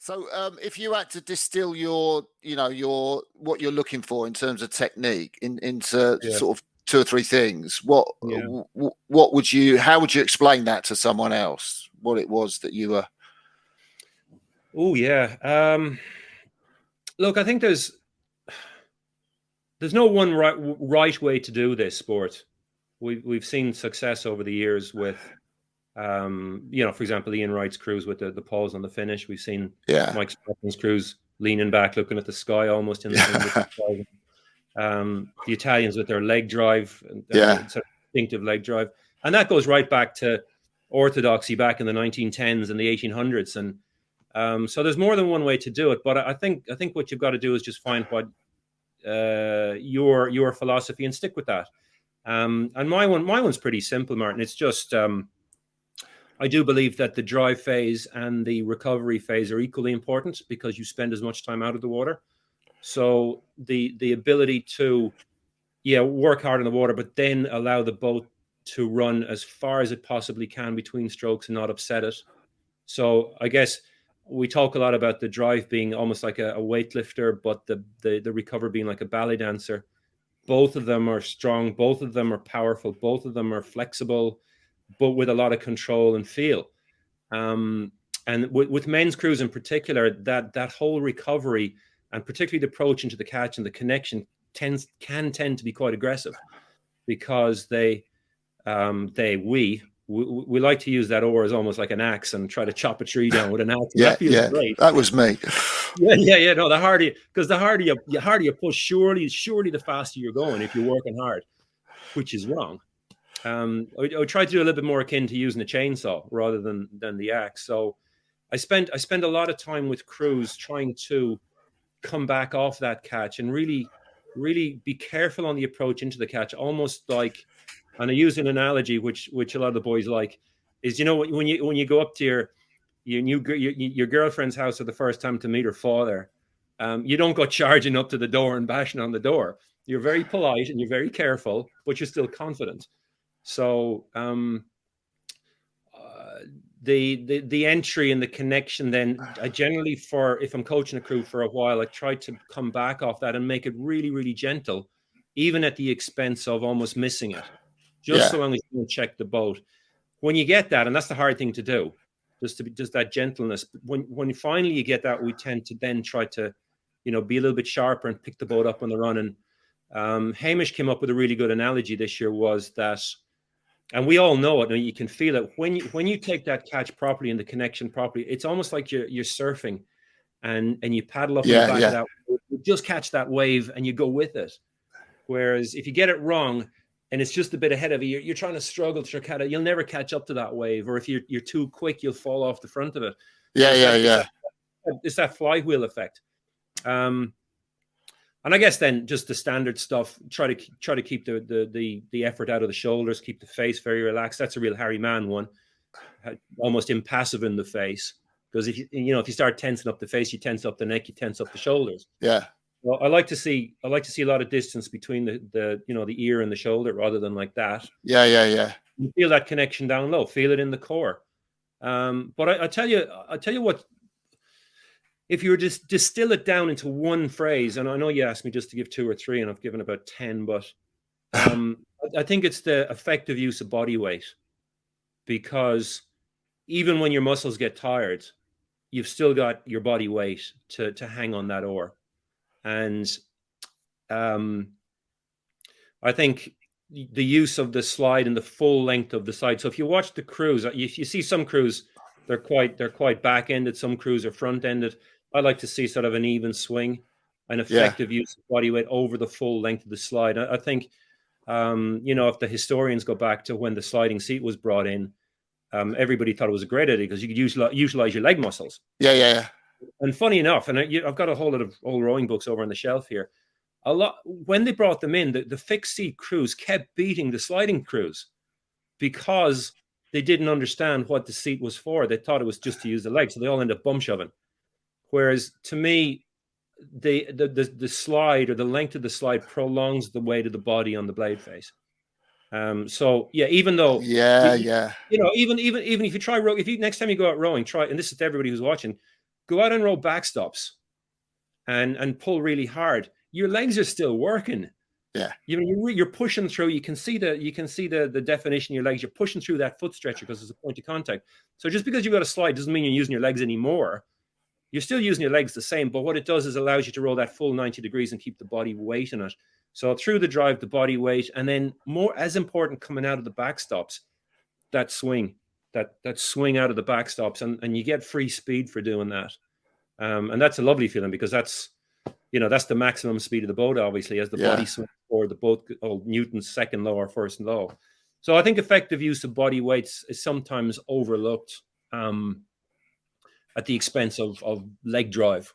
So, if you had to distill your what you're looking for in terms of technique into Yeah. sort of two or three things, what Yeah. what would you? How would you explain that to someone else? What it was that you were? Oh yeah. Look, I think there's no one right way to do this sport. We've seen success over the years with, for example, Ian Wright's cruise with the pause on the finish. We've seen Yeah, Mike Spartan's cruise leaning back, looking at the sky, almost in with yeah, the Italians with their leg drive and yeah, the sort of instinctive leg drive, and that goes right back to orthodoxy back in the 1910s and the 1800s, and so there's more than one way to do it. But I think what you've got to do is just find what your philosophy and stick with that. And my one's pretty simple, Martin. It's just I do believe that the drive phase and the recovery phase are equally important because you spend as much time out of the water. So the ability to work hard in the water, but then allow the boat to run as far as it possibly can between strokes and not upset it. So I guess we talk a lot about the drive being almost like a weightlifter, but the recover being like a ballet dancer. Both of them are strong. Both of them are powerful. Both of them are flexible, but with a lot of control and feel. And with men's crews in particular, that whole recovery and particularly the approach into the catch and the connection can tend to be quite aggressive because we like to use that oar as almost like an axe and try to chop a tree down with an axe. yeah, That feels great. That was me. Yeah. No, the harder you push, surely the faster you're going if you're working hard, which is wrong. I try to do a little bit more akin to using a chainsaw rather than the axe. So I spend a lot of time with crews trying to come back off that catch and really be careful on the approach into the catch, almost like, and I use an analogy which a lot of the boys like, is when you go up to your girlfriend's house for the first time to meet her father, you don't go charging up to the door and bashing on the door. You're very polite and you're very careful, but you're still confident. So the entry and the connection, then I generally, if I'm coaching a crew for a while, I try to come back off that and make it really, really gentle, even at the expense of almost missing it, just so long as you don't check the boat. When you get that, and that's the hard thing to do, just that gentleness. When finally you get that, we tend to then try to, be a little bit sharper and pick the boat up on the run. And Hamish came up with a really good analogy this year, was that, and we all know it, and you can feel it when you take that catch properly and the connection properly. It's almost like you're surfing, and you paddle up in the back of that. You just catch that wave and you go with it. Whereas if you get it wrong and it's just a bit ahead of you, you're trying to struggle to catch it. You'll never catch up to that wave, or if you're too quick, you'll fall off the front of it. It's that flywheel effect. And I guess then just the standard stuff, try to keep the effort out of the shoulders, keep the face very relaxed. That's a real Harry Mann one, almost impassive in the face. Because if you start tensing up the face, you tense up the neck, you tense up the shoulders. Yeah. Well, I like to see a lot of distance between the ear and the shoulder rather than like that. Yeah. You feel that connection down low, feel it in the core. But I tell you what. If you were just distill it down into one phrase, and I know you asked me just to give 2 or 3, and I've given about 10, but I think it's the effective use of body weight, because even when your muscles get tired, you've still got your body weight to hang on that oar. And I think the use of the slide and the full length of the slide. So if you watch the crews, you see some crews, they're quite back-ended. Some crews are front-ended. I like to see sort of an even swing, an effective use of body weight over the full length of the slide. I think, if the historians go back to when the sliding seat was brought in, everybody thought it was a great idea because you could utilize your leg muscles. Yeah. And funny enough, and I've got a whole lot of old rowing books over on the shelf here. When they brought them in, the fixed seat crews kept beating the sliding crews because they didn't understand what the seat was for. They thought it was just to use the legs, so they all ended up bum shoving. Whereas to me, the slide, or the length of the slide, prolongs the weight of the body on the blade face. So yeah, even though even if you try row, if you next time you go out rowing, try, and this is to everybody who's watching, go out and row backstops and pull really hard. Your legs are still working. Yeah. You're pushing through. You can see the definition of your legs. You're pushing through that foot stretcher because it's a point of contact. So just because you've got a slide doesn't mean you're using your legs anymore. You're still using your legs the same, but what it does is allows you to roll that full 90 degrees and keep the body weight in it. So through the drive, the body weight, and then more as important coming out of the backstops, that swing out of the backstops, and you get free speed for doing that. And that's a lovely feeling because that's the maximum speed of the boat, obviously, as the body swings or the boat, Newton's second law or first law. So I think effective use of body weights is sometimes overlooked at the expense of leg drive.